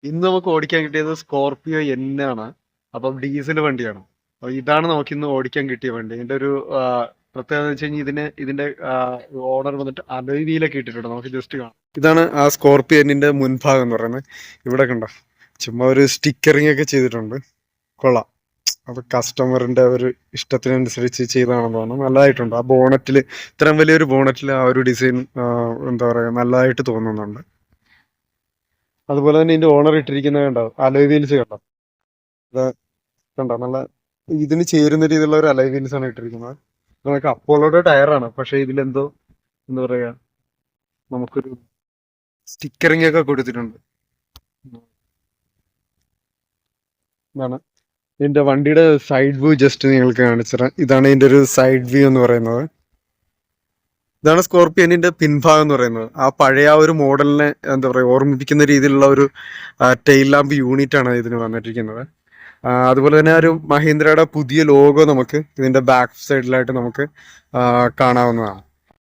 ഇന്ന് നമുക്ക് ഓടിക്കാൻ കിട്ടിയത് സ്കോർപിയോ എൻ ആണ്. അപ്പം ഡീസൽ വണ്ടിയാണ്. അപ്പൊ ഇതാണ് നമുക്ക് ഇന്ന് ഓടിക്കാൻ കിട്ടിയ വണ്ടി. ഇതിന്റെ ഒരു പ്രത്യേകത എന്ന് വെച്ച് കഴിഞ്ഞാൽ ഇതിന്റെ ഓണർ വന്നിട്ട് അലോയ് വീലൊക്കെ ഇട്ടിട്ടുണ്ട്. നമുക്ക് ജസ്റ്റ് കാണാം. ഇതാണ് ആ സ്കോർപിയോ എന്നിന്റെ മുൻഭാഗം എന്ന് പറയുന്നത്. ഇവിടെ കണ്ടോ, ചുമ്മാ ഒരു സ്റ്റിക്കറിംഗ് ഒക്കെ ചെയ്തിട്ടുണ്ട്. കൊള്ളാം. അത് കസ്റ്റമറിന്റെ ഒരു ഇഷ്ടത്തിനനുസരിച്ച് ചെയ്താണെന്ന് തോന്നുന്നു. നല്ലതായിട്ടുണ്ട്. ആ ബോണറ്റിൽ, ഇത്രയും വലിയൊരു ബോണറ്റിൽ ആ ഒരു ഡിസൈൻ എന്താ പറയാ, നല്ലതായിട്ട് തോന്നുന്നുണ്ട്. അതുപോലെ തന്നെ ഇതിന്റെ ഓണർ ഇട്ടിരിക്കുന്നത് കണ്ടോ, അലോയ് വീൽസ് കണ്ടോ. ഇത് കണ്ടോ, നല്ല ഇതിന് ചേരുന്ന രീതിയിലുള്ള ഒരു അലോയ് വീൽസ് ആണ് ഇട്ടിരിക്കുന്നത്. നമുക്ക് അപ്പോളോയുടെ ടയറാണ്, പക്ഷെ ഇതിലെന്തോ എന്താ പറയാ, നമുക്കൊരു സ്റ്റിക്കറിംഗ് ഒക്കെ കൊടുത്തിട്ടുണ്ട്. ഇതാണ് ഇതിന്റെ വണ്ടിയുടെ സൈഡ് വ്യൂ. ജസ്റ്റ് നിങ്ങൾക്ക് കാണിച്ചുതരാം. ഇതാണ് ഇതിന്റെ ഒരു സൈഡ് വ്യൂ എന്ന് പറയുന്നത്. ഇതാണ് സ്കോർപിയനിന്റെ പിൻഭാഗം എന്ന് പറയുന്നത്. ആ പഴയ ആ ഒരു മോഡലിനെ എന്താ പറയുക, ഓർമ്മിപ്പിക്കുന്ന രീതിയിലുള്ള ഒരു ടെയിൽ ലാമ്പ് യൂണിറ്റ് ആണ് ഇതിന് വന്നിട്ടിരിക്കുന്നത്. അതുപോലെ തന്നെ ഒരു മഹീന്ദ്രയുടെ പുതിയ ലോഗോ നമുക്ക് ഇതിന്റെ ബാക്ക് സൈഡിലായിട്ട് നമുക്ക് കാണാവുന്നതാണ്.